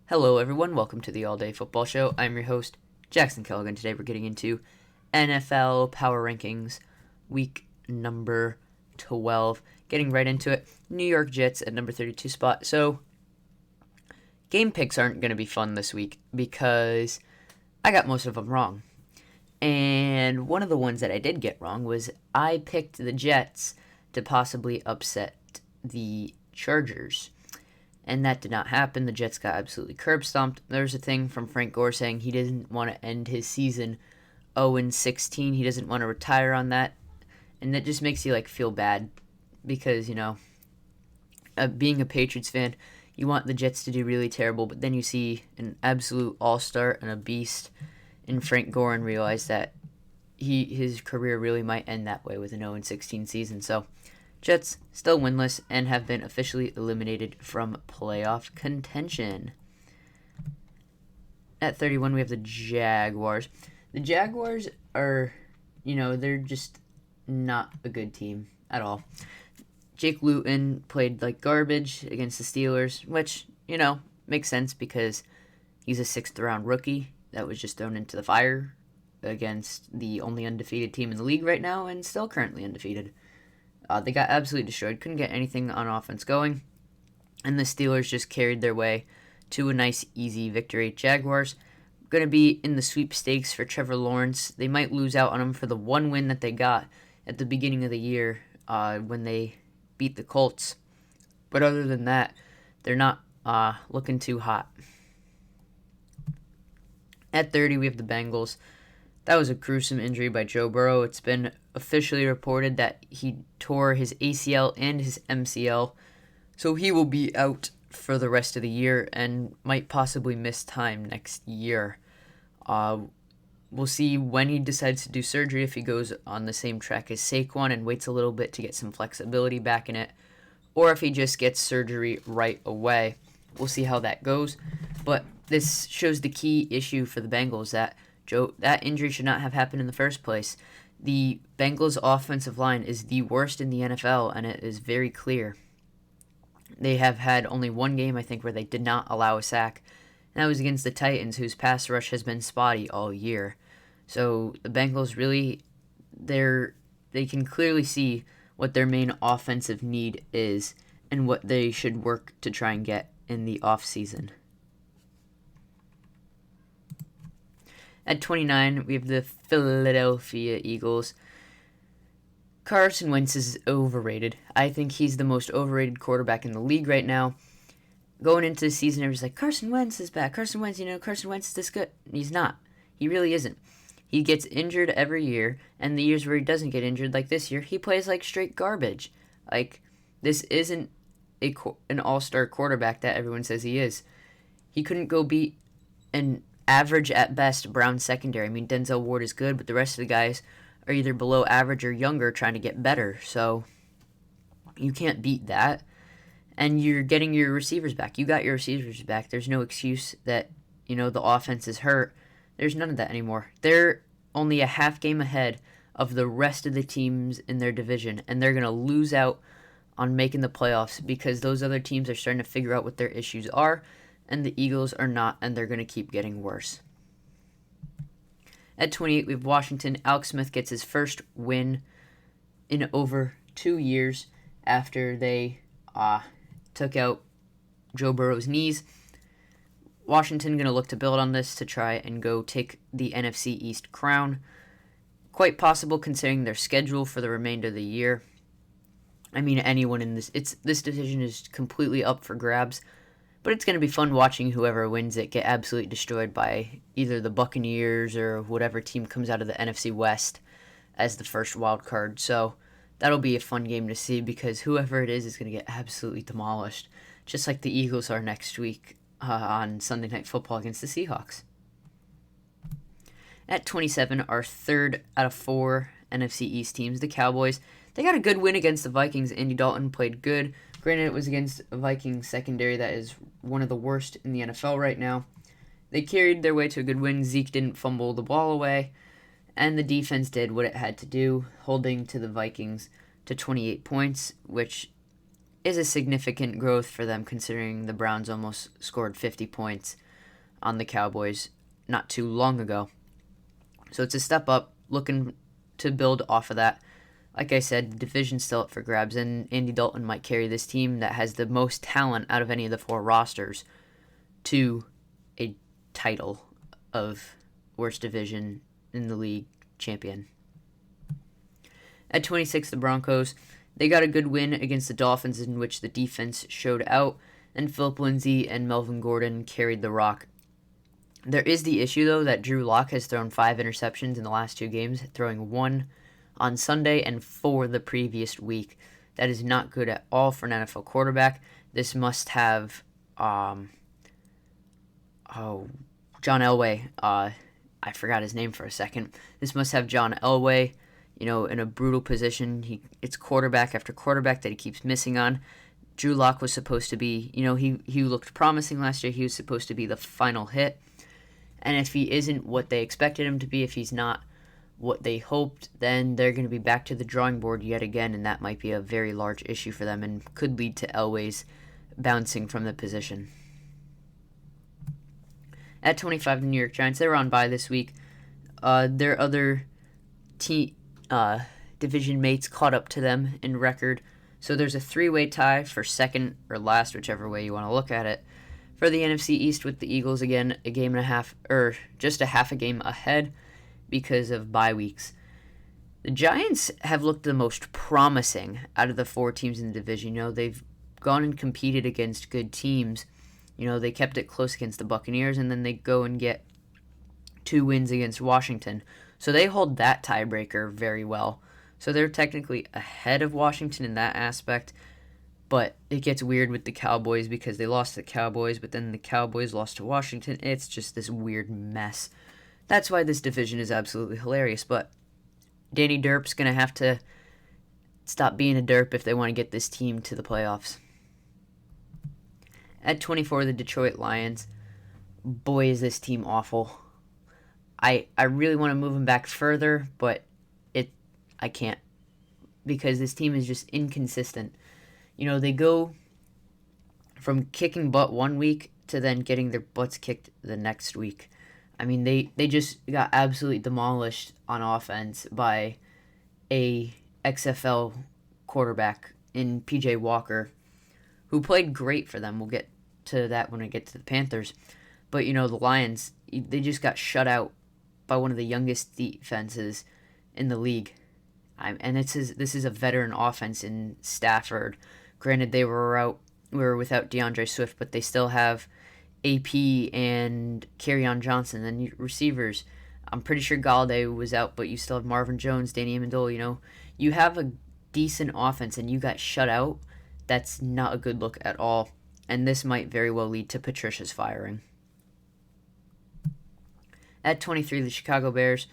Hello, everyone. Welcome to the All Day Football Show. I'm your host, Jackson Kelligan. Today we're getting into NFL Power Rankings, week number 12. Getting right into it. New York Jets at number 32 spot. So, game picks aren't going to be fun this week because I got most of them wrong. And one of the ones that I did get wrong was I picked the Jets to possibly upset the Chargers. And that did not happen. The Jets got absolutely curb stomped. There's a thing from Frank Gore saying he didn't want to end his season 0-16. He doesn't want to retire on that. And that just makes you feel bad because, being a Patriots fan, you want the Jets to do really terrible, but then you see an absolute all-star and a beast in Frank Gore and realize that his career really might end that way with an 0-16 season. So Jets still winless and have been officially eliminated from playoff contention. At 31, we have the Jaguars. The Jaguars are, they're just not a good team at all. Jake Luton played like garbage against the Steelers, which, makes sense because he's a sixth-round rookie that was just thrown into the fire against the only undefeated team in the league right now and still currently undefeated. They got absolutely destroyed. Couldn't get anything on offense going. And the Steelers just carried their way to a nice, easy victory. Jaguars going to be in the sweepstakes for Trevor Lawrence. They might lose out on him for the one win that they got at the beginning of the year when they beat the Colts. But other than that, they're not looking too hot. At 30, we have the Bengals. That was a gruesome injury by Joe Burrow. It's been officially reported that he tore his ACL and his MCL, so he will be out for the rest of the year and might possibly miss time next year. We'll see when he decides to do surgery, if he goes on the same track as Saquon and waits a little bit to get some flexibility back in it, or if he just gets surgery right away. We'll see how that goes, but this shows the key issue for the Bengals, that injury should not have happened in the first place. The Bengals' offensive line is the worst in the NFL, and it is very clear. They have had only one game, I think, where they did not allow a sack, and that was against the Titans, whose pass rush has been spotty all year. So the Bengals really, they can clearly see what their main offensive need is and what they should work to try and get in the offseason. At 29, we have the Philadelphia Eagles. Carson Wentz is overrated. I think he's the most overrated quarterback in the league right now. Going into the season, everybody's like, Carson Wentz is back. Carson Wentz is this good. He's not. He really isn't. He gets injured every year, and the years where he doesn't get injured, like this year, he plays like straight garbage. This isn't an all-star quarterback that everyone says he is. He couldn't go beat an average at best Brown secondary. I mean, Denzel Ward is good, but the rest of the guys are either below average or younger trying to get better. So you can't beat that. And you're getting your receivers back. You got your receivers back. There's no excuse that, the offense is hurt. There's none of that anymore. They're only a half game ahead of the rest of the teams in their division, and they're going to lose out on making the playoffs because those other teams are starting to figure out what their issues are, and the Eagles are not, and they're going to keep getting worse. At 28, we have Washington. Alex Smith gets his first win in over 2 years after they took out Joe Burrow's knees. Washington going to look to build on this to try and go take the NFC East crown. Quite possible considering their schedule for the remainder of the year. I mean, anyone in this division is completely up for grabs. But it's going to be fun watching whoever wins it get absolutely destroyed by either the Buccaneers or whatever team comes out of the NFC West as the first wild card. So that'll be a fun game to see because whoever it is going to get absolutely demolished, just like the Eagles are next week on Sunday Night Football against the Seahawks. At 27, our third out of 4 NFC East teams, the Cowboys. They got a good win against the Vikings. Andy Dalton played good. Granted, it was against a Vikings secondary that is one of the worst in the NFL right now. They carried their way to a good win. Zeke didn't fumble the ball away, and the defense did what it had to do, holding to the Vikings to 28 points, which is a significant growth for them considering the Browns almost scored 50 points on the Cowboys not too long ago. So it's a step up, looking to build off of that. Like I said, the division's still up for grabs, and Andy Dalton might carry this team that has the most talent out of any of the 4 rosters to a title of worst division in the league champion. At 26, the Broncos. They got a good win against the Dolphins in which the defense showed out, and Philip Lindsay and Melvin Gordon carried the rock. There is the issue, though, that Drew Lock has thrown 5 interceptions in the last 2 games, throwing 1 on Sunday and 4 the previous week. That is not good at all for an NFL quarterback. This must have John Elway. I forgot his name for a second. This must have John Elway, in a brutal position. It's quarterback after quarterback that he keeps missing on. Drew Lock was supposed to be, he looked promising last year. He was supposed to be the final hit. And if he isn't what they expected him to be, if he's not what they hoped, then they're going to be back to the drawing board yet again, and that might be a very large issue for them and could lead to Elway's bouncing from the position. At 25, the New York Giants, they were on bye this week. Their other division mates caught up to them in record, so there's a 3-way tie for second or last, whichever way you want to look at it, for the NFC East, with the Eagles again a game and a half, or just a half a game ahead because of bye weeks. The Giants have looked the most promising out of the 4 teams in the division. They've gone and competed against good teams. They kept it close against the Buccaneers, and then they go and get 2 wins against Washington. So they hold that tiebreaker very well. So they're technically ahead of Washington in that aspect. But it gets weird with the Cowboys because they lost to the Cowboys, but then the Cowboys lost to Washington. It's just this weird mess. That's why this division is absolutely hilarious. But Danny Derp's going to have to stop being a derp if they want to get this team to the playoffs. At 24, the Detroit Lions. Boy, is this team awful. I really want to move them back further, but I can't because this team is just inconsistent. They go from kicking butt one week to then getting their butts kicked the next week. I mean, they just got absolutely demolished on offense by a XFL quarterback in PJ Walker, who played great for them. We'll get to that when we get to the Panthers. But, the Lions, they just got shut out by one of the youngest defenses in the league. And this is a veteran offense in Stafford. Granted, they were without DeAndre Swift, but they still have AP and Kerryon Johnson. And receivers, I'm pretty sure Galladay was out, but you still have Marvin Jones, Danny Amendola. You have a decent offense, and you got shut out. That's not a good look at all. And this might very well lead to Patricia's firing. At 23, the Chicago Bears.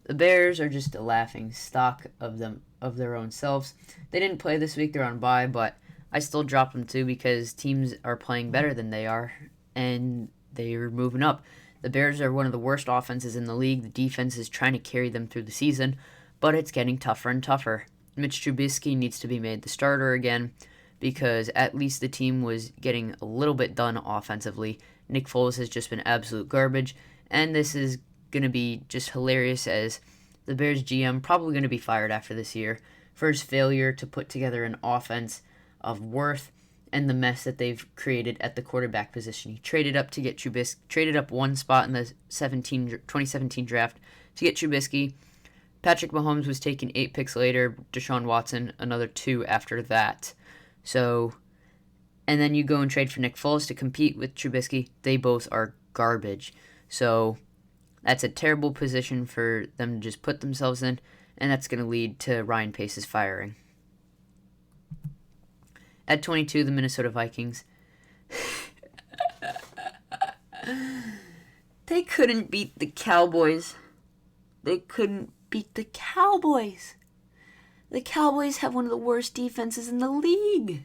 The Bears are just a laughing stock of their own selves. They didn't play this week; they're on bye, but I still drop them too because teams are playing better than they are, and they're moving up. The Bears are one of the worst offenses in the league. The defense is trying to carry them through the season, but it's getting tougher and tougher. Mitch Trubisky needs to be made the starter again because at least the team was getting a little bit done offensively. Nick Foles has just been absolute garbage, and this is going to be just hilarious as the Bears GM probably going to be fired after this year for his failure to put together an offense of worth and the mess that they've created at the quarterback position. He traded up to get Trubisky, traded up one spot in the 2017 draft to get Trubisky. Patrick Mahomes was taken 8 picks later, Deshaun Watson another 2 after that. So, and then you go and trade for Nick Foles to compete with Trubisky. They both are garbage. So that's a terrible position for them to just put themselves in, and that's going to lead to Ryan Pace's firing. At 22, the Minnesota Vikings. They couldn't beat the Cowboys. They couldn't beat the Cowboys. The Cowboys have one of the worst defenses in the league.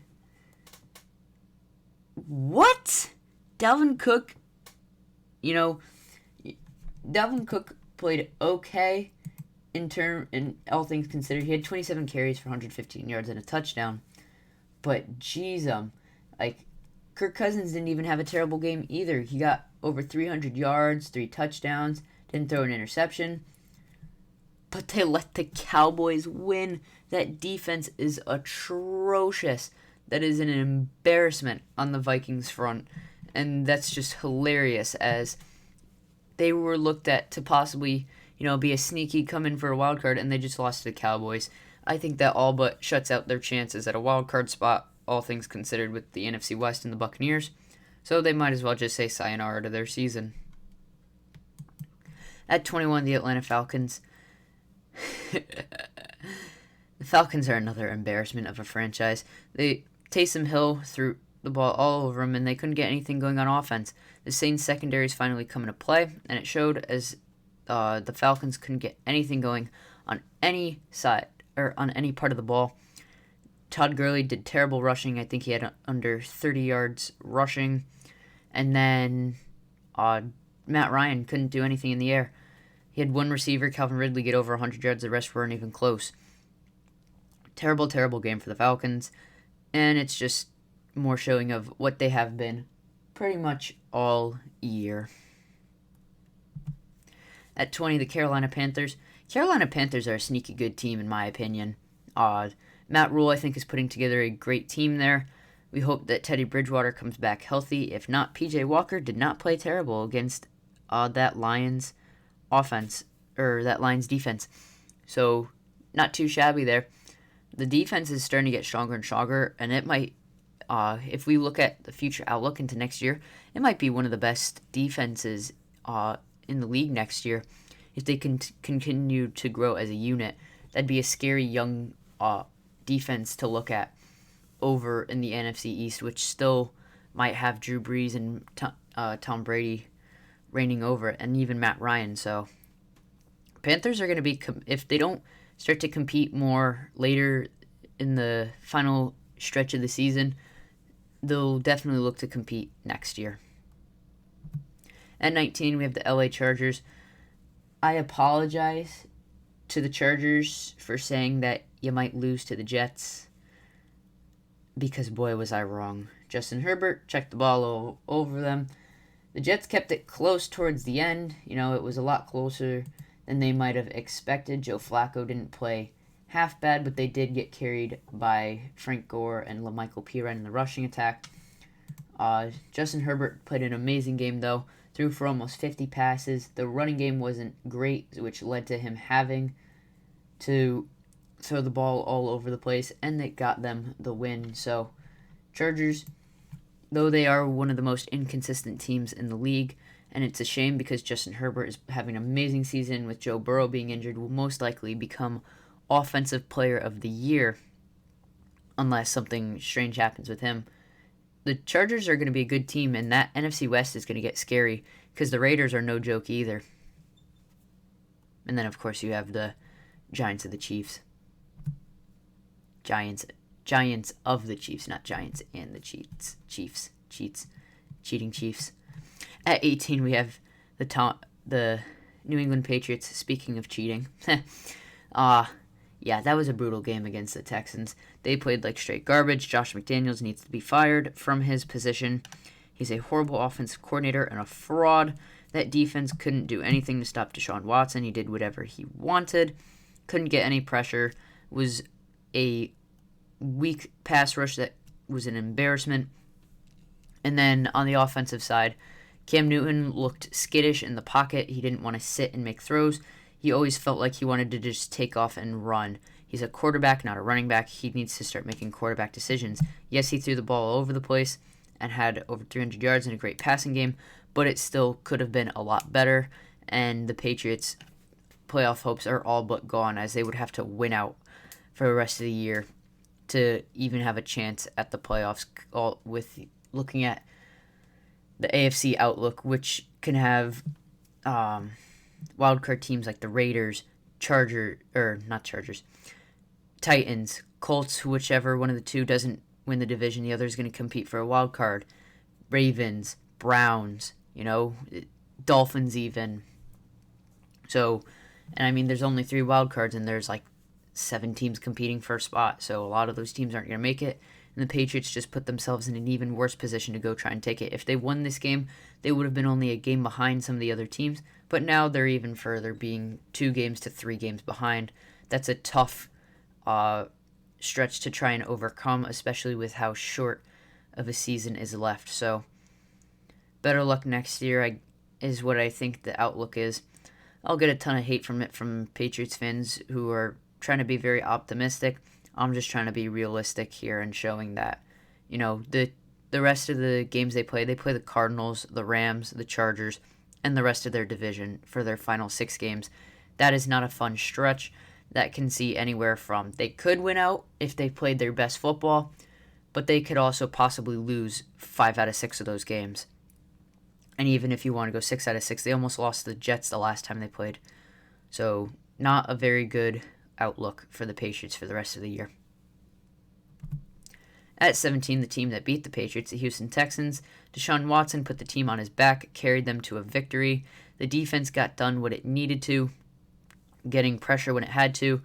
What? Dalvin Cook, Dalvin Cook played okay in all things considered. He had 27 carries for 115 yards and a touchdown. But geez, like Kirk Cousins didn't even have a terrible game either. He got over 300 yards, 3 touchdowns, didn't throw an interception. But they let the Cowboys win. That defense is atrocious. That is an embarrassment on the Vikings front. And that's just hilarious, as they were looked at to possibly, be a sneaky come in for a wild card, and they just lost to the Cowboys. I think that all but shuts out their chances at a wild card spot, all things considered, with the NFC West and the Buccaneers. So they might as well just say sayonara to their season. At 21, the Atlanta Falcons. The Falcons are another embarrassment of a franchise. Taysom Hill threw the ball all over them, and they couldn't get anything going on offense. The Saints secondary is finally coming to play, and it showed, as the Falcons couldn't get anything going on any side or on any part of the ball. Todd Gurley did terrible rushing. I think he had under 30 yards rushing. And then Matt Ryan couldn't do anything in the air. He had one receiver, Calvin Ridley, get over 100 yards. The rest weren't even close. Terrible, terrible game for the Falcons. And it's just more showing of what they have been pretty much all year. At 20, the Carolina Panthers. Carolina Panthers are a sneaky good team, in my opinion. Matt Rule, I think, is putting together a great team there. We hope that Teddy Bridgewater comes back healthy. If not, PJ Walker did not play terrible against that Lions offense, or that Lions defense. So, not too shabby there. The defense is starting to get stronger and stronger, and it might, if we look at the future outlook into next year, it might be one of the best defenses in the league next year. If they can continue to grow as a unit, that'd be a scary young defense to look at over in the NFC East, which still might have Drew Brees and Tom Brady reigning over it, and even Matt Ryan. So Panthers are going to be, if they don't start to compete more later in the final stretch of the season, they'll definitely look to compete next year. At 19, we have the LA Chargers. I apologize to the Chargers for saying that you might lose to the Jets, because boy was I wrong. Justin Herbert checked the ball all over them. The Jets kept it close towards the end. It was a lot closer than they might have expected. Joe Flacco didn't play half bad, but they did get carried by Frank Gore and LaMichael Piran in the rushing attack. Justin Herbert played an amazing game, though. Threw for almost 50 passes. The running game wasn't great, which led to him having to throw the ball all over the place, and it got them the win. So, Chargers, though they are one of the most inconsistent teams in the league, and it's a shame because Justin Herbert is having an amazing season with Joe Burrow being injured, will most likely become Offensive Player of the Year unless something strange happens with him. The Chargers are going to be a good team, and that NFC West is going to get scary because the Raiders are no joke either. And then, of course, you have the Giants of the Chiefs. Giants of the Chiefs, not Giants and the Chiefs. Cheating Chiefs. At 18, we have the New England Patriots. Speaking of cheating, yeah, that was a brutal game against the Texans. They played like straight garbage. Josh McDaniels needs to be fired from his position. He's a horrible offensive coordinator and a fraud. That defense couldn't do anything to stop Deshaun Watson. He did whatever he wanted. Couldn't get any pressure. Was a weak pass rush that was an embarrassment. And then on the offensive side, Cam Newton looked skittish in the pocket. He didn't want to sit and make throws. He always felt like he wanted to just take off and run. He's a quarterback, not a running back. He needs to start making quarterback decisions. Yes, he threw the ball all over the place and had over 300 yards in a great passing game, but it still could have been a lot better, and the Patriots' playoff hopes are all but gone, as they would have to win out for the rest of the year to even have a chance at the playoffs, all with looking at the AFC outlook, which can have wildcard teams like the Raiders, Titans, Colts, whichever one of the two doesn't win the division, the other is going to compete for a wild card. Ravens, Browns, Dolphins even. So, and I mean, there's only 3 wild cards, and there's like 7 teams competing for a spot, so a lot of those teams aren't going to make it. and the Patriots just put themselves in an even worse position to go try and take it. If they won this game, they would have been only a game behind some of the other teams, but now they're even further, being 2 games to 3 games behind. That's a tough stretch to try and overcome, especially with how short of a season is left. So better luck next year is what I think the outlook is. I'll get a ton of hate from Patriots fans who are trying to be very optimistic. I'm just trying to be realistic here and showing that, the rest of the games they play the Cardinals, the Rams, the Chargers, and the rest of their division for their final 6 games. That is not a fun stretch. That can see anywhere from they could win out if they played their best football, but they could also possibly lose 5 out of 6 of those games. And even if you want to go 6 out of 6, they almost lost the Jets the last time they played. So not a very good outlook for the Patriots for the rest of the year. At 17, the team that beat the Patriots, the Houston Texans, Deshaun Watson put the team on his back, carried them to a victory. The defense got done what it needed to, getting pressure when it had to.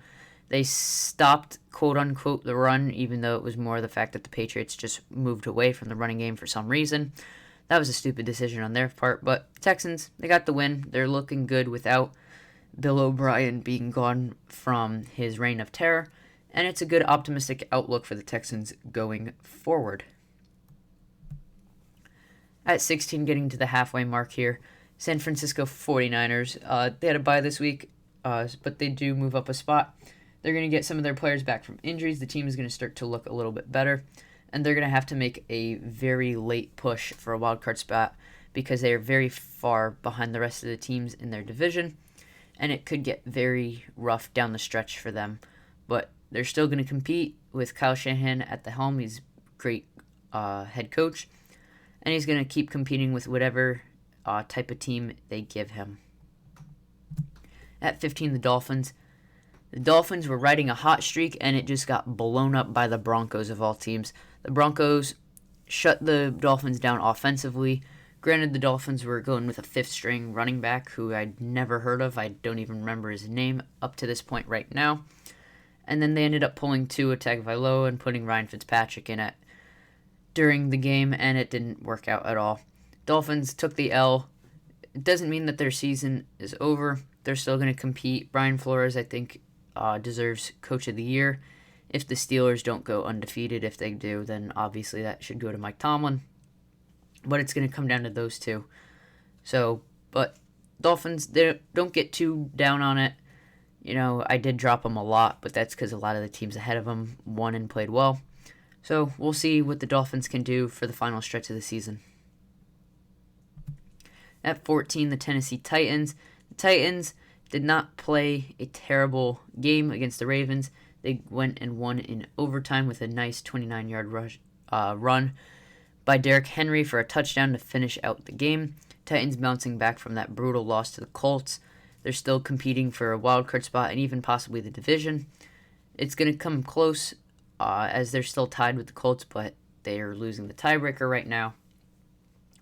They stopped, quote-unquote, the run, even though it was more the fact that the Patriots just moved away from the running game for some reason. That was a stupid decision on their part, but Texans, they got the win. They're looking good without Bill O'Brien being gone from his reign of terror, and it's a good optimistic outlook for the Texans going forward. At 16, getting to the halfway mark here, San Francisco 49ers, they had a bye this week, but they do move up a spot. They're going to get some of their players back from injuries. The team is going to start to look a little bit better, and they're going to have to make a very late push for a wildcard spot because they are very far behind the rest of the teams in their division, and it could get very rough down the stretch for them. But they're still going to compete with Kyle Shanahan at the helm. He's a great head coach, and he's going to keep competing with whatever type of team they give him. At 15, the Dolphins. The Dolphins were riding a hot streak, and it just got blown up by the Broncos of all teams. The Broncos shut the Dolphins down offensively. Granted, the Dolphins were going with a 5th-string running back who I'd never heard of. I don't even remember his name up to this point right now. And then they ended up pulling Tua Tagovailoa and putting Ryan Fitzpatrick in it during the game, and it didn't work out at all. Dolphins took the L. It doesn't mean that their season is over. They're still going to compete. Brian Flores, I think, deserves Coach of the Year. If the Steelers don't go undefeated, if they do, then obviously that should go to Mike Tomlin. But it's going to come down to those two. But Dolphins, they don't get too down on it. I did drop them a lot, but that's because a lot of the teams ahead of them won and played well. So we'll see what the Dolphins can do for the final stretch of the season. At 14, the Tennessee Titans. The Titans did not play a terrible game against the Ravens. They went and won in overtime with a nice 29-yard run by Derrick Henry for a touchdown to finish out the game. Titans bouncing back from that brutal loss to the Colts. They're still competing for a wildcard spot and even possibly the division. It's going to come close as they're still tied with the Colts, but they are losing the tiebreaker right now.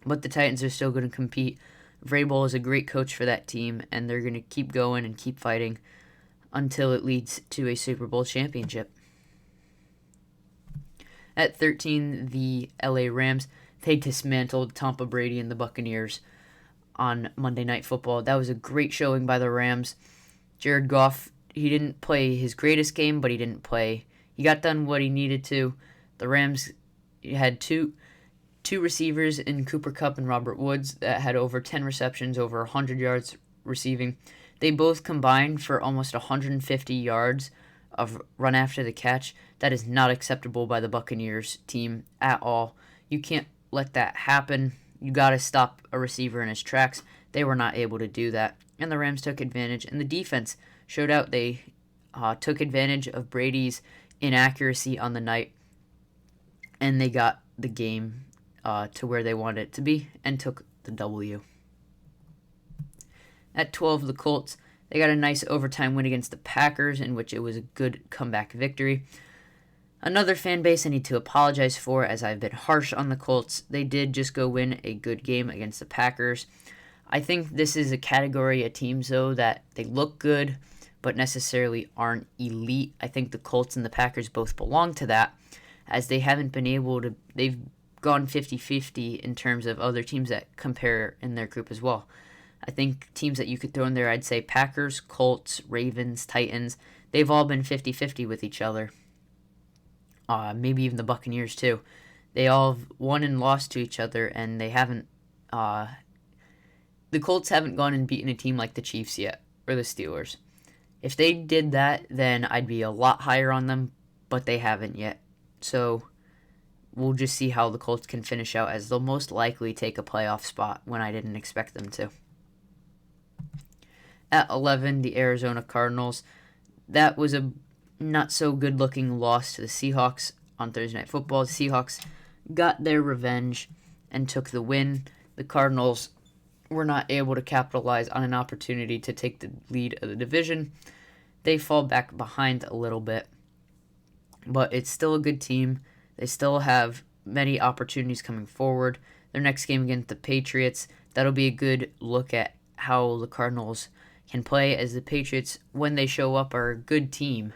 But the Titans are still going to compete. Vrabel is a great coach for that team, and they're going to keep going and keep fighting until it leads to a Super Bowl championship. At 13, the LA Rams, they dismantled Tampa Brady and the Buccaneers on Monday Night Football. That was a great showing by the Rams. Jared Goff, he didn't play his greatest game, but he got done what he needed to. The Rams had two receivers in Cooper Kupp and Robert Woods that had over 10 receptions, over 100 yards receiving. They both combined for almost 150 yards of run after the catch. That is not acceptable by the Buccaneers team at all. You can't let that happen. You got to stop a receiver in his tracks. They were not able to do that, and the Rams took advantage, and the defense showed out. They took advantage of Brady's inaccuracy on the night, and they got the game to where they wanted it to be and took the W. At 12, the Colts, they got a nice overtime win against the Packers, in which it was a good comeback victory. Another fan base I need to apologize for, as I've been harsh on the Colts. They did just go win a good game against the Packers. I think this is a category of teams, though, that they look good, but necessarily aren't elite. I think the Colts and the Packers both belong to that. as they haven't been able to. They've gone 50-50 in terms of other teams that compare in their group as well. I think teams that you could throw in there, I'd say Packers, Colts, Ravens, Titans, they've all been 50-50 with each other. Maybe even the Buccaneers too. They all have won and lost to each other, and they haven't. The Colts haven't gone and beaten a team like the Chiefs yet, or the Steelers. If they did that, then I'd be a lot higher on them, but they haven't yet. So we'll just see how the Colts can finish out, as they'll most likely take a playoff spot when I didn't expect them to. At 11, the Arizona Cardinals. That was a not so good looking loss to the Seahawks on Thursday Night Football. The Seahawks got their revenge and took the win. The Cardinals were not able to capitalize on an opportunity to take the lead of the division. They fall back behind a little bit, but it's still a good team. They still have many opportunities coming forward. Their next game against the Patriots, that'll be a good look at how the Cardinals can play, as the Patriots, when they show up, are a good team.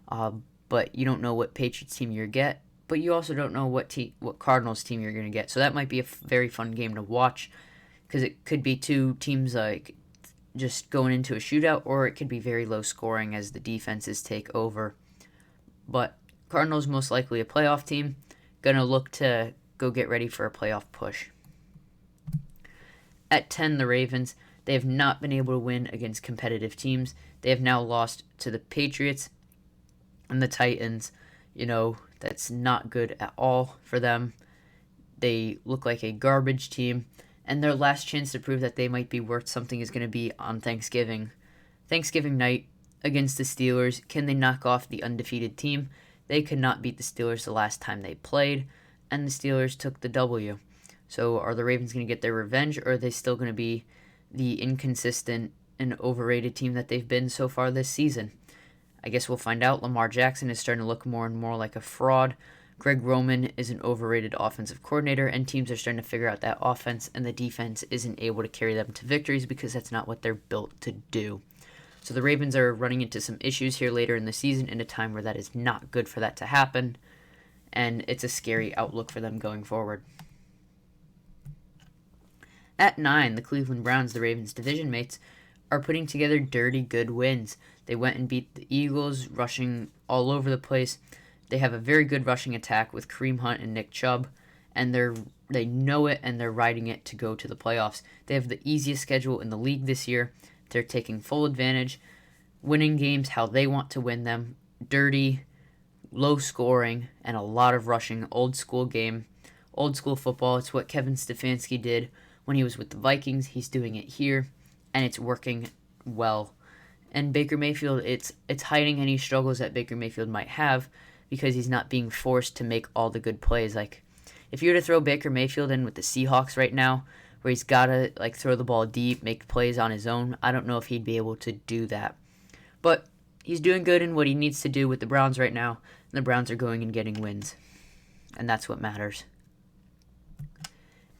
But you don't know what Patriots team you're get, but you also don't know what Cardinals team you're going to get. So that might be a very fun game to watch, because it could be two teams like just going into a shootout, or it could be very low scoring as the defenses take over. But Cardinals most likely a playoff team, going to look to go get ready for a playoff push. At 10, the Ravens. They have not been able to win against competitive teams. They have now lost to the Patriots and the Titans. That's not good at all for them. They look like a garbage team, and their last chance to prove that they might be worth something is going to be on Thanksgiving. Thanksgiving night against the Steelers. Can they knock off the undefeated team? They could not beat the Steelers the last time they played, and the Steelers took the W. So are the Ravens going to get their revenge, or are they still going to be the inconsistent and overrated team that they've been so far this season? I guess we'll find out. Lamar Jackson is starting to look more and more like a fraud. Greg Roman is an overrated offensive coordinator, and teams are starting to figure out that offense, and the defense isn't able to carry them to victories because that's not what they're built to do. So the Ravens are running into some issues here later in the season, in a time where that is not good for that to happen, and it's a scary outlook for them going forward. At 9, the Cleveland Browns, the Ravens' division mates, are putting together dirty good wins. They went and beat the Eagles, rushing all over the place. They have a very good rushing attack with Kareem Hunt and Nick Chubb, and they know it, and they're riding it to go to the playoffs. They have the easiest schedule in the league this year. They're taking full advantage, winning games how they want to win them. Dirty, low scoring, and a lot of rushing. Old school game, old school football. It's what Kevin Stefanski did when he was with the Vikings. He's doing it here, and it's working well. And Baker Mayfield, it's hiding any struggles that Baker Mayfield might have, because he's not being forced to make all the good plays. Like, if you were to throw Baker Mayfield in with the Seahawks right now, where he's got to throw the ball deep, make plays on his own, I don't know if he'd be able to do that. But he's doing good in what he needs to do with the Browns right now, and the Browns are going and getting wins. And that's what matters.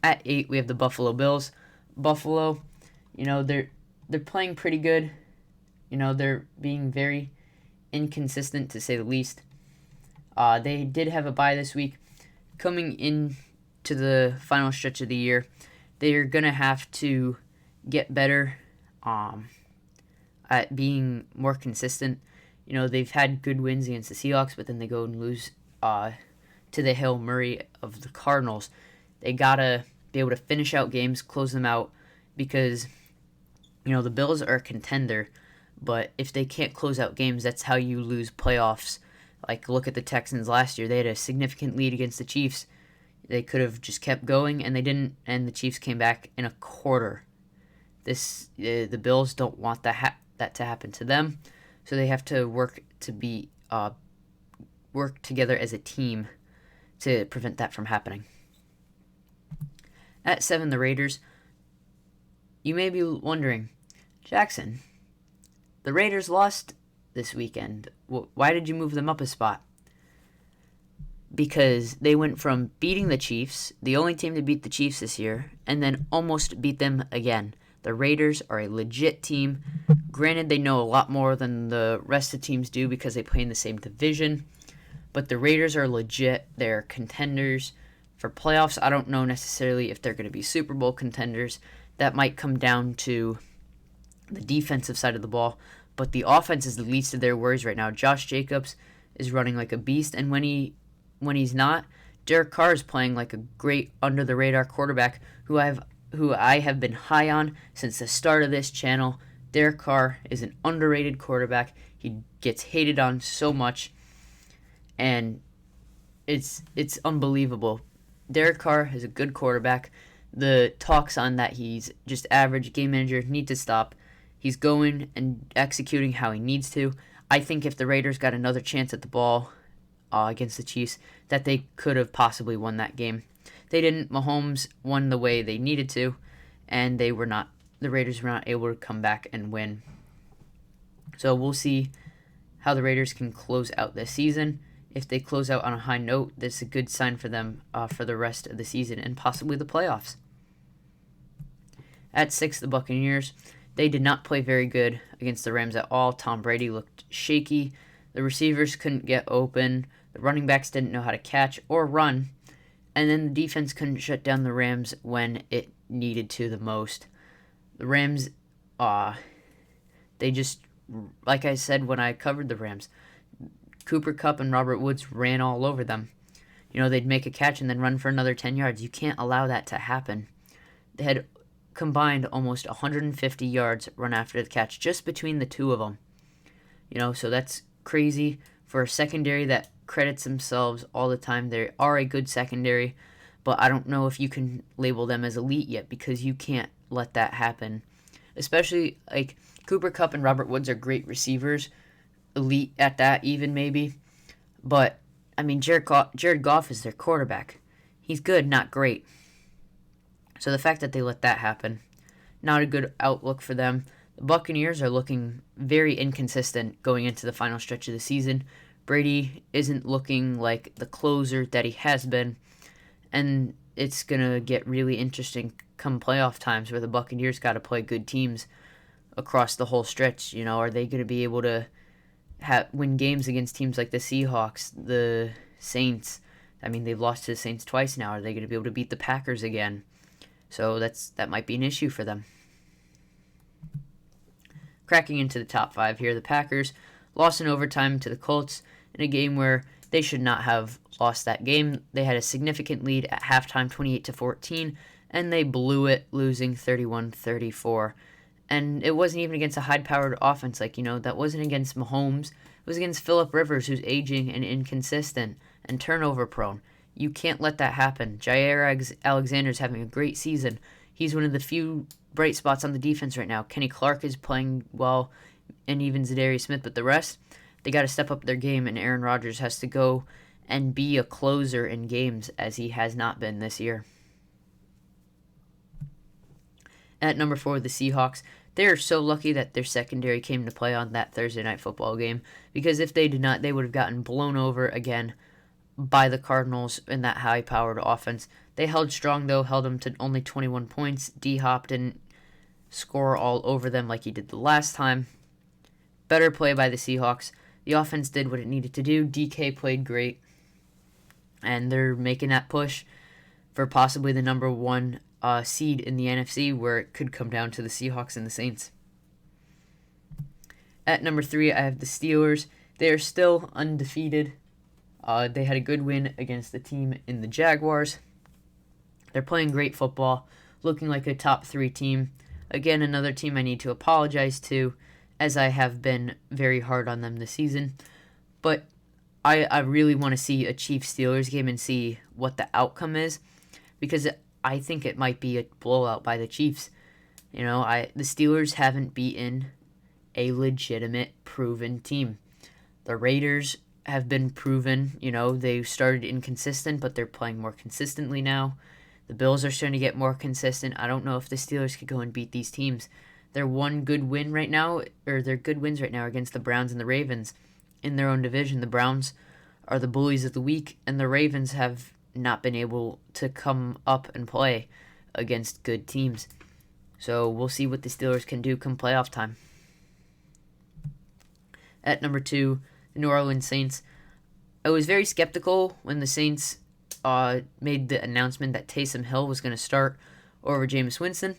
At 8, we have the Buffalo Bills. Buffalo, they're playing pretty good. They're being very inconsistent, to say the least. They did have a bye this week. Coming into the final stretch of the year, they're going to have to get better at being more consistent. They've had good wins against the Seahawks, but then they go and lose to the Hail Murray of the Cardinals. They got to be able to finish out games, close them out, because, the Bills are a contender, but if they can't close out games, that's how you lose playoffs. Look at the Texans last year. They had a significant lead against the Chiefs. They could have just kept going, and they didn't, and the Chiefs came back in a quarter. The Bills don't want that to happen to them, so they have to work together as a team to prevent that from happening. At 7, the Raiders. You may be wondering, Jackson, the Raiders lost this weekend. Why did you move them up a spot? Because they went from beating the Chiefs, the only team to beat the Chiefs this year, and then almost beat them again. The Raiders are a legit team. Granted, they know a lot more than the rest of the teams do because they play in the same division, But the Raiders are legit. They're contenders for playoffs. I don't know necessarily if they're going to be Super Bowl contenders. That might come down to the defensive side of the ball. But the offense is the least of their worries right now. Josh Jacobs is running like a beast, and when he's not, Derek Carr is playing like a great under-the-radar quarterback who I have been high on since the start of this channel. Derek Carr is an underrated quarterback. He gets hated on so much, and it's unbelievable. Derek Carr is a good quarterback. The talks on that he's just average game manager need to stop. He's going and executing how he needs to. I think if the Raiders got another chance at the ball against the Chiefs, that they could have possibly won that game. They didn't. Mahomes won the way they needed to, and the Raiders were not able to come back and win. So we'll see how the Raiders can close out this season. If they close out on a high note, that's a good sign for them for the rest of the season and possibly the playoffs. At 6, the Buccaneers. They did not play very good against the Rams at all. Tom Brady looked shaky. The receivers couldn't get open. The running backs didn't know how to catch or run. And then the defense couldn't shut down the Rams when it needed to the most. The Rams, they just, like I said when I covered the Rams, Cooper Kupp and Robert Woods ran all over them. They'd make a catch and then run for another 10 yards. You can't allow that to happen. They had combined almost 150 yards run after the catch just between the two of them. So that's crazy for a secondary that credits themselves all the time. They are a good secondary, but I don't know if you can label them as elite yet because you can't let that happen. Especially like Cooper Kupp and Robert Woods are great receivers, elite at that even maybe. But I mean, Jared Goff is their quarterback. He's good, not great. So the fact that they let that happen, not a good outlook for them. The Buccaneers are looking very inconsistent going into the final stretch of the season. Brady isn't looking like the closer that he has been, and it's going to get really interesting come playoff times where the Buccaneers got to play good teams across the whole stretch. Are they going to be able to win games against teams like the Seahawks, the Saints? I mean, they've lost to the Saints twice now. Are they going to be able to beat the Packers again? So that might be an issue for them. Cracking into the top 5 here, the Packers lost in overtime to the Colts in a game where they should not have lost that game. They had a significant lead at halftime, 28-14, and they blew it, losing 31-34. And it wasn't even against a high-powered offense. That wasn't against Mahomes. It was against Phillip Rivers, who's aging and inconsistent and turnover-prone. You can't let that happen. Jair Alexander's having a great season. He's one of the few bright spots on the defense right now. Kenny Clark is playing well, and even Zadarius Smith, but the rest, they got to step up their game, and Aaron Rodgers has to go and be a closer in games as he has not been this year. At number 4, the Seahawks. They are so lucky that their secondary came to play on that Thursday night football game, because if they did not, they would have gotten blown over again by the Cardinals in that high-powered offense. They held strong, though, held them to only 21 points. D-Hop didn't score all over them like he did the last time. Better play by the Seahawks. The offense did what it needed to do. DK played great, and they're making that push for possibly the number 1 seed in the NFC, where it could come down to the Seahawks and the Saints. At number 3, I have the Steelers. They are still undefeated. They had a good win against the team in the Jaguars. They're playing great football, looking like a top 3 team. Again, another team I need to apologize to, as I have been very hard on them this season. But I really want to see a Chiefs-Steelers game and see what the outcome is, because I think it might be a blowout by the Chiefs. The Steelers haven't beaten a legitimate, proven team. The Raiders have been proven. They started inconsistent, but they're playing more consistently now. The Bills are starting to get more consistent. I don't know if the Steelers could go and beat these teams. They're good wins right now against the Browns and the Ravens in their own division. The Browns are the bullies of the week, and the Ravens have not been able to come up and play against good teams. So we'll see what the Steelers can do come playoff time. At number 2, the New Orleans Saints. I was very skeptical when the Saints made the announcement that Taysom Hill was going to start over Jameis Winston.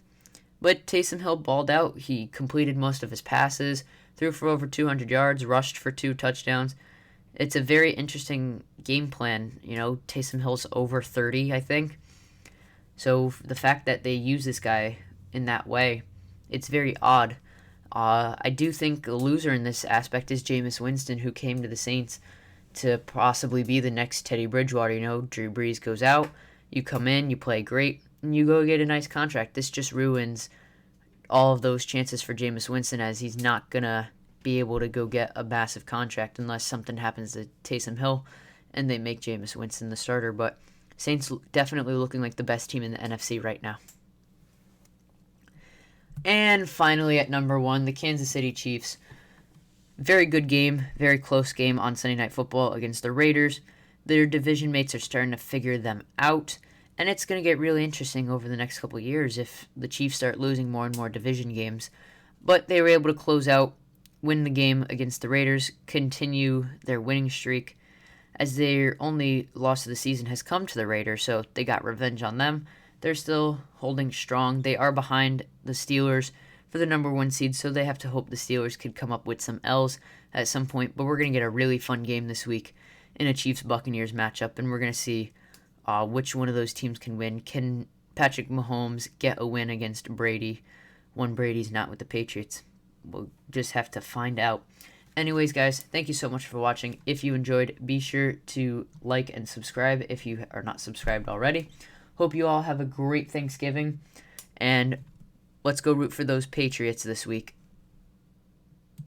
But Taysom Hill balled out. He completed most of his passes, threw for over 200 yards, rushed for 2 touchdowns. It's a very interesting game plan. Taysom Hill's over 30, I think. So the fact that they use this guy in that way, it's very odd. I do think the loser in this aspect is Jameis Winston, who came to the Saints to possibly be the next Teddy Bridgewater. Drew Brees goes out, you come in, you play great, and you go get a nice contract. This just ruins all of those chances for Jameis Winston, as he's not going to be able to go get a massive contract unless something happens to Taysom Hill and they make Jameis Winston the starter. But Saints definitely looking like the best team in the NFC right now. And finally, at number 1, the Kansas City Chiefs. Very good game, very close game on Sunday Night Football against the Raiders. Their division mates are starting to figure them out, and it's going to get really interesting over the next couple of years if the Chiefs start losing more and more division games. But they were able to close out, win the game against the Raiders, continue their winning streak, as their only loss of the season has come to the Raiders, so they got revenge on them. They're still holding strong. They are behind the Steelers for the number 1 seed, so they have to hope the Steelers could come up with some L's at some point. But we're going to get a really fun game this week in a Chiefs-Buccaneers matchup, and we're going to see which one of those teams can win. Can Patrick Mahomes get a win against Brady when Brady's not with the Patriots? We'll just have to find out. Anyways, guys, thank you so much for watching. If you enjoyed, be sure to like and subscribe if you are not subscribed already. Hope you all have a great Thanksgiving, and let's go root for those Patriots this week.